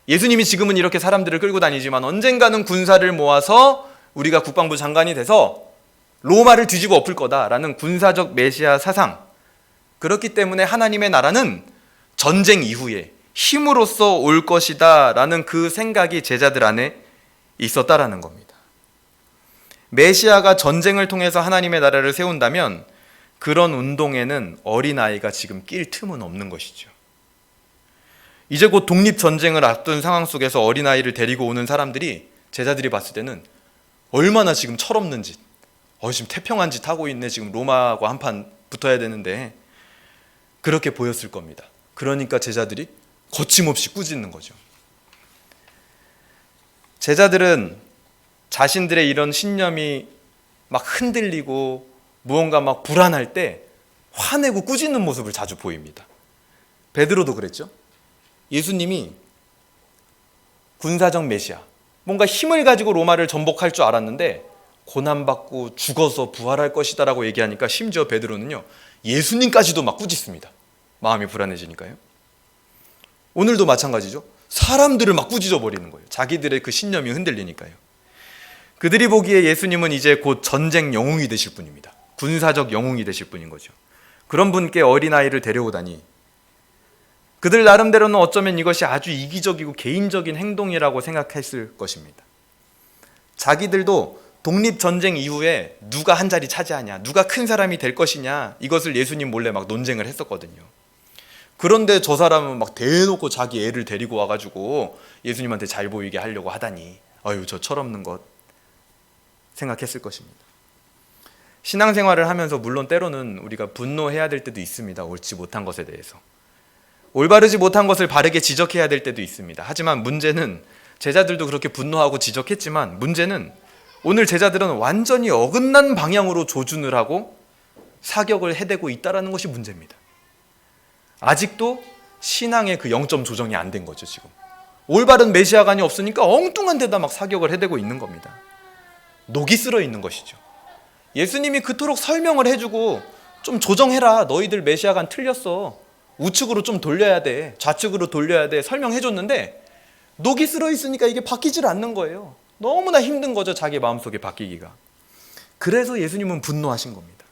예수님이 지금은 이렇게 사람들을 끌고 다니지만 언젠가는 군사를 모아서 우리가 국방부 장관이 돼서 로마를 뒤집어 엎을 거다라는 군사적 메시아 사상. 그렇기 때문에 하나님의 나라는 전쟁 이후에 힘으로써 올 것이다 라는 그 생각이 제자들 안에 있었다라는 겁니다. 메시아가 전쟁을 통해서 하나님의 나라를 세운다면 그런 운동에는 어린아이가 지금 낄 틈은 없는 것이죠. 이제 곧 독립전쟁을 앞둔 상황 속에서 어린아이를 데리고 오는 사람들이, 제자들이 봤을 때는 얼마나 지금 철없는 짓, 지금 태평한 짓 하고 있네, 지금 로마하고 한판 붙어야 되는데, 그렇게 보였을 겁니다. 그러니까 제자들이 거침없이 꾸짖는 거죠. 제자들은 자신들의 이런 신념이 막 흔들리고 무언가 막 불안할 때 화내고 꾸짖는 모습을 자주 보입니다. 베드로도 그랬죠. 예수님이 군사적 메시아, 뭔가 힘을 가지고 로마를 전복할 줄 알았는데 고난받고 죽어서 부활할 것이다 라고 얘기하니까 심지어 베드로는요, 예수님까지도 막 꾸짖습니다. 마음이 불안해지니까요. 오늘도 마찬가지죠. 사람들을 막 꾸짖어 버리는 거예요. 자기들의 그 신념이 흔들리니까요. 그들이 보기에 예수님은 이제 곧 전쟁 영웅이 되실 분입니다. 군사적 영웅이 되실 분인 거죠. 그런 분께 어린아이를 데려오다니, 그들 나름대로는 어쩌면 이것이 아주 이기적이고 개인적인 행동이라고 생각했을 것입니다. 자기들도 독립전쟁 이후에 누가 한 자리 차지하냐, 누가 큰 사람이 될 것이냐, 이것을 예수님 몰래 막 논쟁을 했었거든요. 그런데 저 사람은 막 대놓고 자기 애를 데리고 와가지고 예수님한테 잘 보이게 하려고 하다니, 저 철없는 것 생각했을 것입니다. 신앙생활을 하면서 물론 때로는 우리가 분노해야 될 때도 있습니다. 옳지 못한 것에 대해서. 올바르지 못한 것을 바르게 지적해야 될 때도 있습니다. 하지만 문제는, 제자들도 그렇게 분노하고 지적했지만 문제는 오늘 제자들은 완전히 어긋난 방향으로 조준을 하고 사격을 해대고 있다는 것이 문제입니다. 아직도 신앙의 그 0점 조정이 안 된 거죠. 지금 올바른 메시아관이 없으니까 엉뚱한 데다 막 사격을 해대고 있는 겁니다. 녹이 쓸어 있는 것이죠. 예수님이 그토록 설명을 해주고 좀 조정해라, 너희들 메시아관 틀렸어, 우측으로 좀 돌려야 돼, 좌측으로 돌려야 돼 설명해 줬는데 녹이 쓸어 있으니까 이게 바뀌질 않는 거예요. 너무나 힘든 거죠, 자기 마음속에 바뀌기가. 그래서 예수님은 분노하신 겁니다.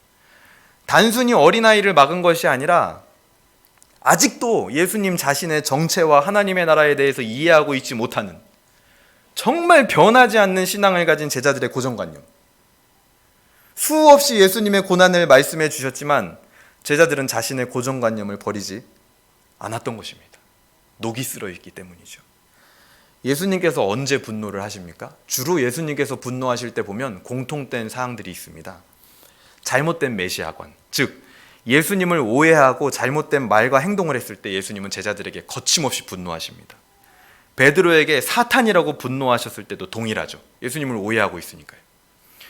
단순히 어린아이를 막은 것이 아니라 아직도 예수님 자신의 정체와 하나님의 나라에 대해서 이해하고 있지 못하는, 정말 변하지 않는 신앙을 가진 제자들의 고정관념. 수없이 예수님의 고난을 말씀해 주셨지만 제자들은 자신의 고정관념을 버리지 않았던 것입니다. 녹이 쓸어 있기 때문이죠. 예수님께서 언제 분노를 하십니까? 주로 예수님께서 분노하실 때 보면 공통된 사항들이 있습니다. 잘못된 메시아관, 즉 예수님을 오해하고 잘못된 말과 행동을 했을 때 예수님은 제자들에게 거침없이 분노하십니다. 베드로에게 사탄이라고 분노하셨을 때도 동일하죠. 예수님을 오해하고 있으니까요.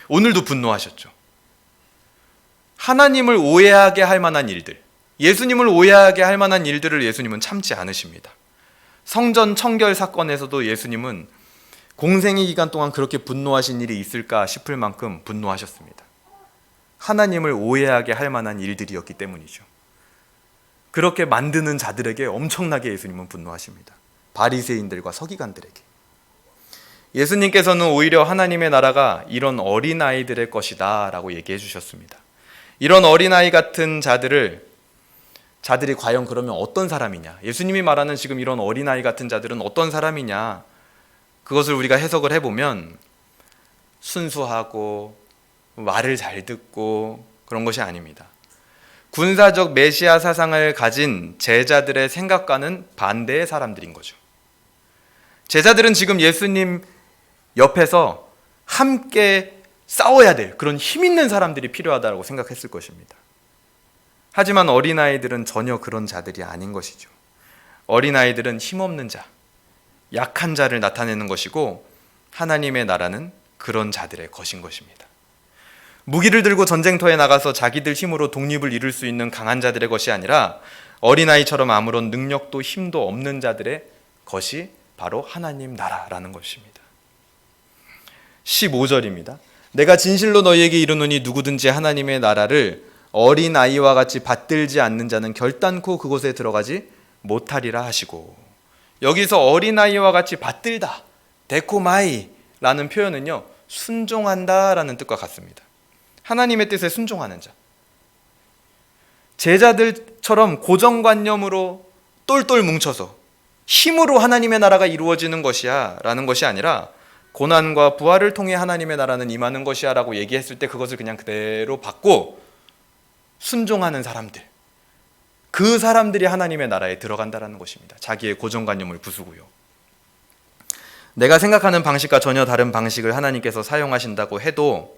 오늘도 분노하셨죠. 하나님을 오해하게 할 만한 일들, 예수님을 오해하게 할 만한 일들을 예수님은 참지 않으십니다. 성전 청결 사건에서도 예수님은 공생의 기간 동안 그렇게 분노하신 일이 있을까 싶을 만큼 분노하셨습니다. 하나님을 오해하게 할 만한 일들이었기 때문이죠. 그렇게 만드는 자들에게 엄청나게 예수님은 분노하십니다. 바리새인들과 서기관들에게. 예수님께서는 오히려 하나님의 나라가 이런 어린아이들의 것이다 라고 얘기해 주셨습니다. 이런 어린아이 같은 자들이 과연 그러면 어떤 사람이냐, 예수님이 말하는 지금 이런 어린아이 같은 자들은 어떤 사람이냐, 그것을 우리가 해석을 해보면 순수하고 말을 잘 듣고 그런 것이 아닙니다. 군사적 메시아 사상을 가진 제자들의 생각과는 반대의 사람들인 거죠. 제자들은 지금 예수님 옆에서 함께 싸워야 될 그런 힘 있는 사람들이 필요하다고 생각했을 것입니다. 하지만 어린아이들은 전혀 그런 자들이 아닌 것이죠. 어린아이들은 힘없는 자, 약한 자를 나타내는 것이고 하나님의 나라는 그런 자들의 것인 것입니다. 무기를 들고 전쟁터에 나가서 자기들 힘으로 독립을 이룰 수 있는 강한 자들의 것이 아니라 어린아이처럼 아무런 능력도 힘도 없는 자들의 것이 바로 하나님 나라라는 것입니다. 15절입니다. 내가 진실로 너희에게 이르노니 누구든지 하나님의 나라를 어린아이와 같이 받들지 않는 자는 결단코 그곳에 들어가지 못하리라 하시고, 여기서 어린아이와 같이 받들다, 데코마이라는 표현은요, 순종한다라는 뜻과 같습니다. 하나님의 뜻에 순종하는 자, 제자들처럼 고정관념으로 똘똘 뭉쳐서 힘으로 하나님의 나라가 이루어지는 것이야 라는 것이 아니라 고난과 부활을 통해 하나님의 나라는 임하는 것이야 라고 얘기했을 때 그것을 그냥 그대로 받고 순종하는 사람들, 그 사람들이 하나님의 나라에 들어간다는 것입니다. 자기의 고정관념을 부수고요. 내가 생각하는 방식과 전혀 다른 방식을 하나님께서 사용하신다고 해도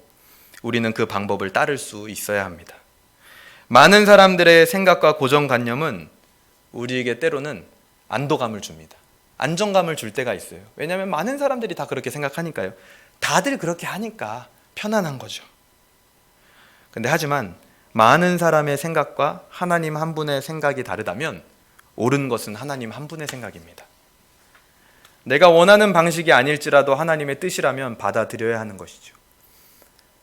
우리는 그 방법을 따를 수 있어야 합니다. 많은 사람들의 생각과 고정관념은 우리에게 때로는 안도감을 줍니다. 안정감을 줄 때가 있어요. 왜냐하면 많은 사람들이 다 그렇게 생각하니까요. 다들 그렇게 하니까 편안한 거죠. 근데 하지만 많은 사람의 생각과 하나님 한 분의 생각이 다르다면 옳은 것은 하나님 한 분의 생각입니다. 내가 원하는 방식이 아닐지라도 하나님의 뜻이라면 받아들여야 하는 것이죠.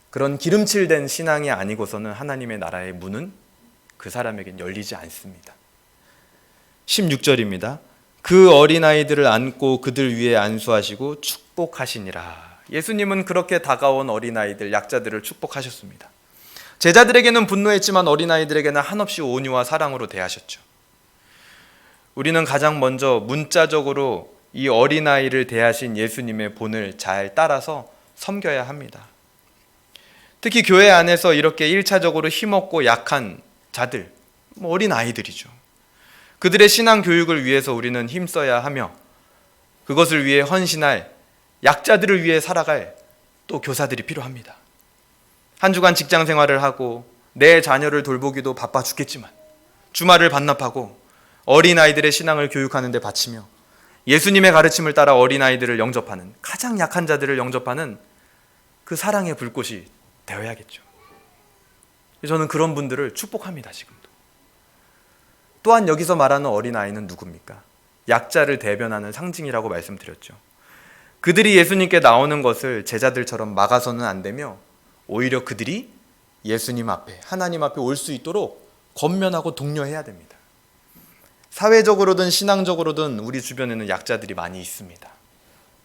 그런 기름칠된 신앙이 아니고서는 하나님의 나라의 문은 그 사람에겐 열리지 않습니다. 16절입니다. 그 어린아이들을 안고 그들 위에 안수하시고 축복하시니라. 예수님은 그렇게 다가온 어린아이들, 약자들을 축복하셨습니다. 제자들에게는 분노했지만 어린아이들에게는 한없이 온유와 사랑으로 대하셨죠. 우리는 가장 먼저 문자적으로 이 어린아이를 대하신 예수님의 본을 잘 따라서 섬겨야 합니다. 특히 교회 안에서 이렇게 1차적으로 힘없고 약한 자들, 어린아이들이죠. 그들의 신앙 교육을 위해서 우리는 힘써야 하며 그것을 위해 헌신할, 약자들을 위해 살아갈 또 교사들이 필요합니다. 한 주간 직장 생활을 하고 내 자녀를 돌보기도 바빠 죽겠지만 주말을 반납하고 어린아이들의 신앙을 교육하는 데 바치며 예수님의 가르침을 따라 어린아이들을 영접하는, 가장 약한 자들을 영접하는 그 사랑의 불꽃이 되어야겠죠. 저는 그런 분들을 축복합니다. 지금도. 또한 여기서 말하는 어린아이는 누굽니까? 약자를 대변하는 상징이라고 말씀드렸죠. 그들이 예수님께 나오는 것을 제자들처럼 막아서는 안 되며 오히려 그들이 예수님 앞에, 하나님 앞에 올 수 있도록 권면하고 독려해야 됩니다. 사회적으로든 신앙적으로든 우리 주변에는 약자들이 많이 있습니다.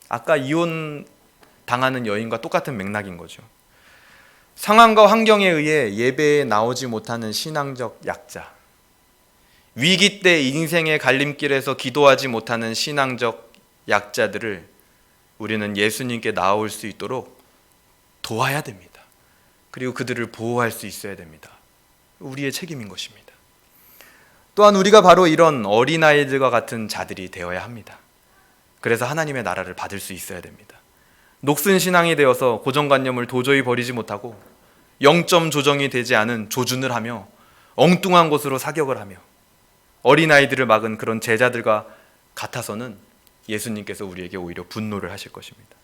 아까 이혼 당하는 여인과 똑같은 맥락인 거죠. 상황과 환경에 의해 예배에 나오지 못하는 신앙적 약자, 위기 때 인생의 갈림길에서 기도하지 못하는 신앙적 약자들을 우리는 예수님께 나올 수 있도록 도와야 됩니다. 그리고 그들을 보호할 수 있어야 됩니다. 우리의 책임인 것입니다. 또한 우리가 바로 이런 어린아이들과 같은 자들이 되어야 합니다. 그래서 하나님의 나라를 받을 수 있어야 됩니다. 녹슨 신앙이 되어서 고정관념을 도저히 버리지 못하고 0점 조정이 되지 않은 조준을 하며 엉뚱한 곳으로 사격을 하며 어린아이들을 막은 그런 제자들과 같아서는 예수님께서 우리에게 오히려 분노를 하실 것입니다.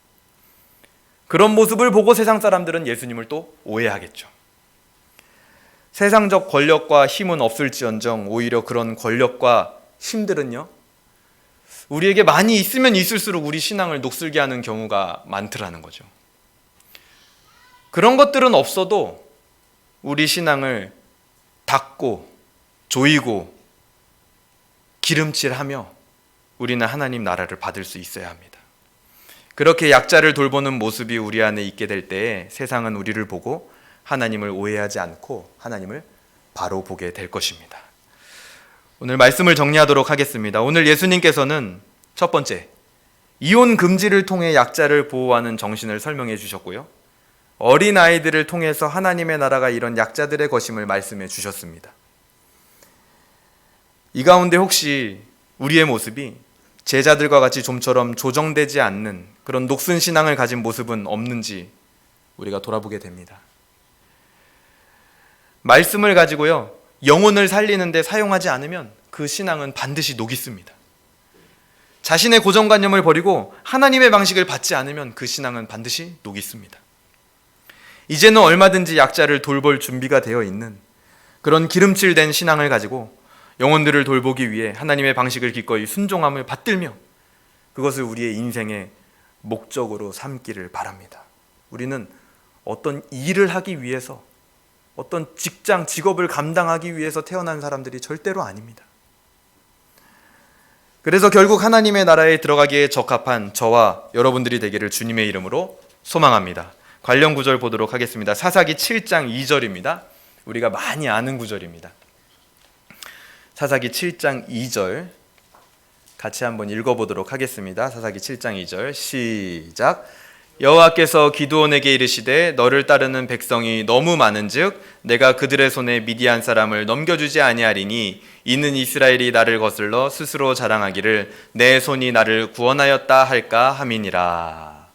그런 모습을 보고 세상 사람들은 예수님을 또 오해하겠죠. 세상적 권력과 힘은 없을지언정 오히려 그런 권력과 힘들은요, 우리에게 많이 있으면 있을수록 우리 신앙을 녹슬게 하는 경우가 많더라는 거죠. 그런 것들은 없어도 우리 신앙을 닦고 조이고 기름칠하며 우리는 하나님 나라를 받을 수 있어야 합니다. 그렇게 약자를 돌보는 모습이 우리 안에 있게 될 때에 세상은 우리를 보고 하나님을 오해하지 않고 하나님을 바로 보게 될 것입니다. 오늘 말씀을 정리하도록 하겠습니다. 오늘 예수님께서는 첫 번째, 이혼 금지를 통해 약자를 보호하는 정신을 설명해 주셨고요. 어린아이들을 통해서 하나님의 나라가 이런 약자들의 것임을 말씀해 주셨습니다. 이 가운데 혹시 우리의 모습이 제자들과 같이 좀처럼 조정되지 않는 그런 녹슨 신앙을 가진 모습은 없는지 우리가 돌아보게 됩니다. 말씀을 가지고요, 영혼을 살리는데 사용하지 않으면 그 신앙은 반드시 녹이 씁니다. 자신의 고정관념을 버리고 하나님의 방식을 받지 않으면 그 신앙은 반드시 녹이 씁니다. 이제는 얼마든지 약자를 돌볼 준비가 되어 있는 그런 기름칠된 신앙을 가지고 영혼들을 돌보기 위해 하나님의 방식을 기꺼이 순종함을 받들며 그것을 우리의 인생의 목적으로 삼기를 바랍니다. 우리는 어떤 일을 하기 위해서, 어떤 직장, 직업을 감당하기 위해서 태어난 사람들이 절대로 아닙니다. 그래서 결국 하나님의 나라에 들어가기에 적합한 저와 여러분들이 되기를 주님의 이름으로 소망합니다. 관련 구절 보도록 하겠습니다. 사사기 7장 2절입니다. 우리가 많이 아는 구절입니다. 사사기 7장 2절 같이 한번 읽어보도록 하겠습니다. 사사기 7장 2절 시작. 여호와께서 기드온에게 이르시되 너를 따르는 백성이 너무 많은즉 내가 그들의 손에 미디안 사람을 넘겨주지 아니하리니 이는 이스라엘이 나를 거슬러 스스로 자랑하기를 내 손이 나를 구원하였다 할까 함이니라.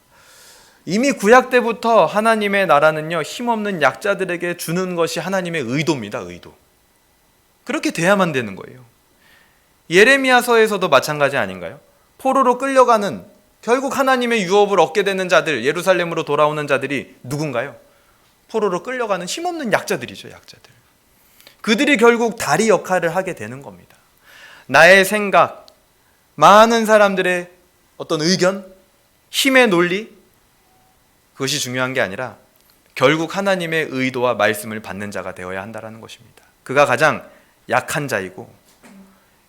이미 구약 때부터 하나님의 나라는요, 힘없는 약자들에게 주는 것이 하나님의 의도입니다. 의도. 그렇게 돼야만 되는 거예요. 예레미야서에서도 마찬가지 아닌가요? 포로로 끌려가는, 결국 하나님의 유업을 얻게 되는 자들, 예루살렘으로 돌아오는 자들이 누군가요? 포로로 끌려가는 힘없는 약자들이죠. 약자들. 그들이 결국 다리 역할을 하게 되는 겁니다. 나의 생각, 많은 사람들의 어떤 의견, 힘의 논리, 그것이 중요한 게 아니라 결국 하나님의 의도와 말씀을 받는 자가 되어야 한다는 것입니다. 그가 가장 약한 자이고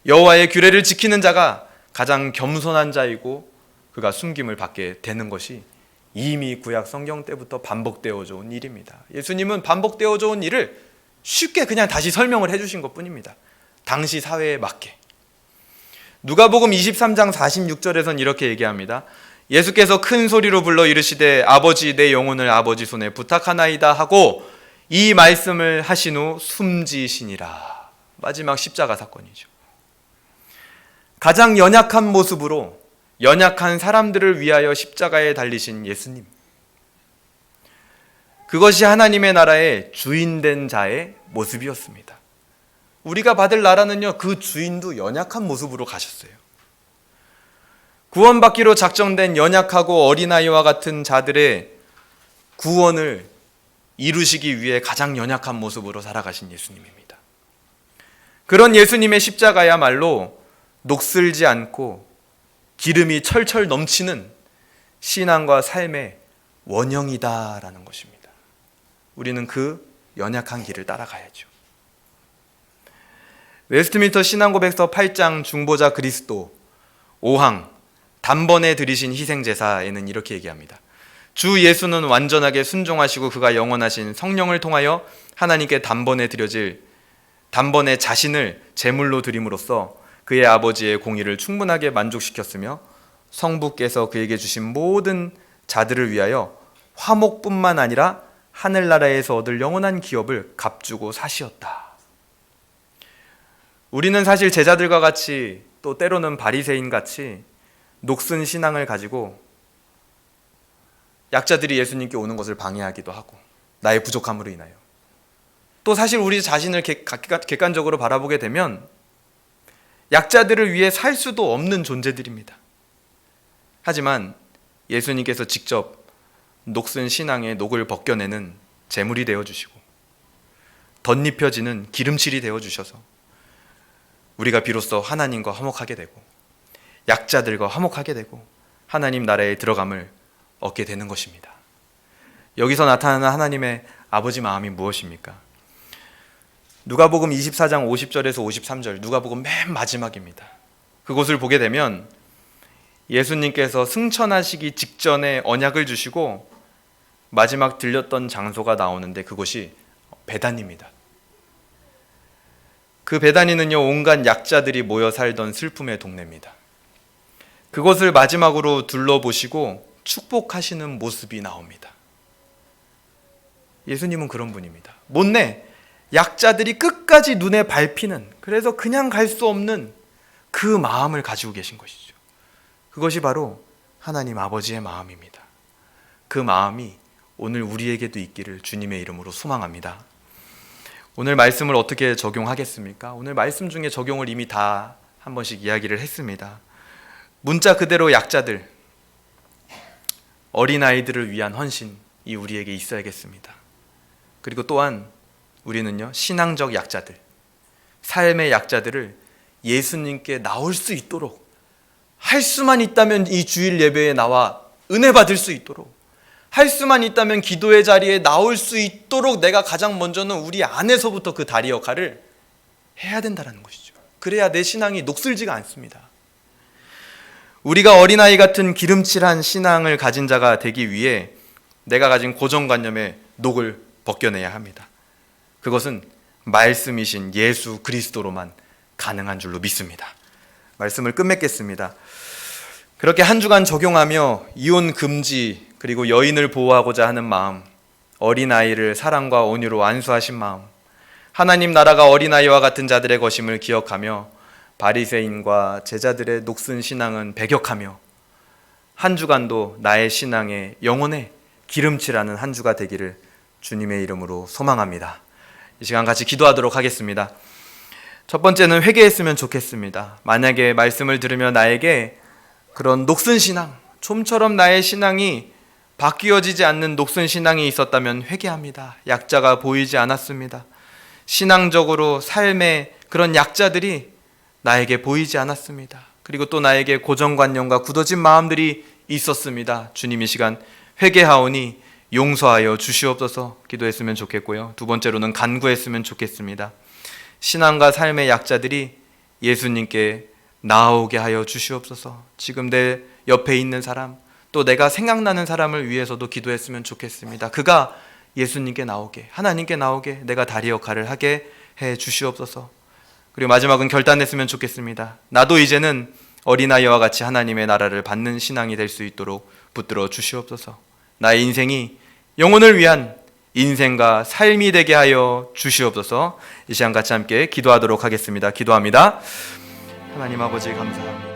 여호와의 규례를 지키는 자가 가장 겸손한 자이고 그가 숨김을 받게 되는 것이 이미 구약 성경 때부터 반복되어져 온 일입니다. 예수님은 반복되어져 온 일을 쉽게 그냥 다시 설명을 해주신 것뿐입니다. 당시 사회에 맞게. 누가복음 23장 46절에선 이렇게 얘기합니다. 예수께서 큰 소리로 불러 이르시되 아버지 내 영혼을 아버지 손에 부탁하나이다 하고 이 말씀을 하신 후 숨지시니라. 마지막 십자가 사건이죠. 가장 연약한 모습으로 연약한 사람들을 위하여 십자가에 달리신 예수님. 그것이 하나님의 나라의 주인된 자의 모습이었습니다. 우리가 받을 나라는요, 그 주인도 연약한 모습으로 가셨어요. 구원받기로 작정된 연약하고 어린아이와 같은 자들의 구원을 이루시기 위해 가장 연약한 모습으로 살아가신 예수님입니다. 그런 예수님의 십자가야말로 녹슬지 않고 기름이 철철 넘치는 신앙과 삶의 원형이다라는 것입니다. 우리는 그 연약한 길을 따라가야죠. 웨스트민스터 신앙고백서 8장 중보자 그리스도 5항 단번에 드리신 희생제사에는 이렇게 얘기합니다. 주 예수는 완전하게 순종하시고 그가 영원하신 성령을 통하여 하나님께 단번에 자신을 제물로 드림으로써 그의 아버지의 공의를 충분하게 만족시켰으며 성부께서 그에게 주신 모든 자들을 위하여 화목뿐만 아니라 하늘나라에서 얻을 영원한 기업을 값주고 사시었다. 우리는 사실 제자들과 같이 또 때로는 바리새인 같이 녹슨 신앙을 가지고 약자들이 예수님께 오는 것을 방해하기도 하고 나의 부족함으로 인하여 또 사실 우리 자신을 객관적으로 바라보게 되면 약자들을 위해 살 수도 없는 존재들입니다. 하지만 예수님께서 직접 녹슨 신앙의 녹을 벗겨내는 제물이 되어주시고 덧입혀지는 기름칠이 되어주셔서 우리가 비로소 하나님과 화목하게 되고 약자들과 화목하게 되고 하나님 나라에 들어감을 얻게 되는 것입니다. 여기서 나타나는 하나님의 아버지 마음이 무엇입니까? 누가복음 24장 50절에서 53절, 누가복음 맨 마지막입니다. 그곳을 보게 되면 예수님께서 승천하시기 직전에 언약을 주시고 마지막 들렸던 장소가 나오는데 그곳이 베다니입니다. 그 베다니는요, 온갖 약자들이 모여 살던 슬픔의 동네입니다. 그것을 마지막으로 둘러보시고 축복하시는 모습이 나옵니다. 예수님은 그런 분입니다. 못내 약자들이 끝까지 눈에 밟히는, 그래서 그냥 갈 수 없는 그 마음을 가지고 계신 것이죠. 그것이 바로 하나님 아버지의 마음입니다. 그 마음이 오늘 우리에게도 있기를 주님의 이름으로 소망합니다. 오늘 말씀을 어떻게 적용하겠습니까? 오늘 말씀 중에 적용을 이미 다 한 번씩 이야기를 했습니다. 문자 그대로 약자들, 어린아이들을 위한 헌신이 우리에게 있어야겠습니다. 그리고 또한 우리는요, 신앙적 약자들, 삶의 약자들을 예수님께 나올 수 있도록 할 수만 있다면 이 주일 예배에 나와 은혜 받을 수 있도록 할 수만 있다면 기도의 자리에 나올 수 있도록 내가 가장 먼저는 우리 안에서부터 그 다리 역할을 해야 된다는 것이죠. 그래야 내 신앙이 녹슬지가 않습니다. 우리가 어린아이 같은 기름칠한 신앙을 가진 자가 되기 위해 내가 가진 고정관념의 녹을 벗겨내야 합니다. 그것은 말씀이신 예수 그리스도로만 가능한 줄로 믿습니다. 말씀을 끝맺겠습니다. 그렇게 한 주간 적용하며 이혼 금지 그리고 여인을 보호하고자 하는 마음, 어린아이를 사랑과 온유로 안수하신 마음, 하나님 나라가 어린아이와 같은 자들의 것임을 기억하며 바리새인과 제자들의 녹슨 신앙은 배격하며 한 주간도 나의 신앙의 영혼에 기름칠하는 한 주가 되기를 주님의 이름으로 소망합니다. 이 시간 같이 기도하도록 하겠습니다. 첫 번째는 회개했으면 좋겠습니다. 만약에 말씀을 들으며 나에게 그런 녹슨 신앙, 좀처럼 나의 신앙이 바뀌어지지 않는 녹슨 신앙이 있었다면 회개합니다. 약자가 보이지 않았습니다. 신앙적으로 삶의 그런 약자들이 나에게 보이지 않았습니다. 그리고 또 나에게 고정관념과 굳어진 마음들이 있었습니다. 주님 이 시간 회개하오니 용서하여 주시옵소서 기도했으면 좋겠고요. 두 번째로는 간구했으면 좋겠습니다. 신앙과 삶의 약자들이 예수님께 나아오게 하여 주시옵소서. 지금 내 옆에 있는 사람, 또 내가 생각나는 사람을 위해서도 기도했으면 좋겠습니다. 그가 예수님께 나오게, 하나님께 나오게 내가 다리 역할을 하게 해 주시옵소서. 그리고 마지막은 결단했으면 좋겠습니다. 나도 이제는 어린아이와 같이 하나님의 나라를 받는 신앙이 될 수 있도록 붙들어 주시옵소서. 나의 인생이 영혼을 위한 인생과 삶이 되게 하여 주시옵소서. 이 시간 같이 함께 기도하도록 하겠습니다. 기도합니다. 하나님 아버지 감사합니다.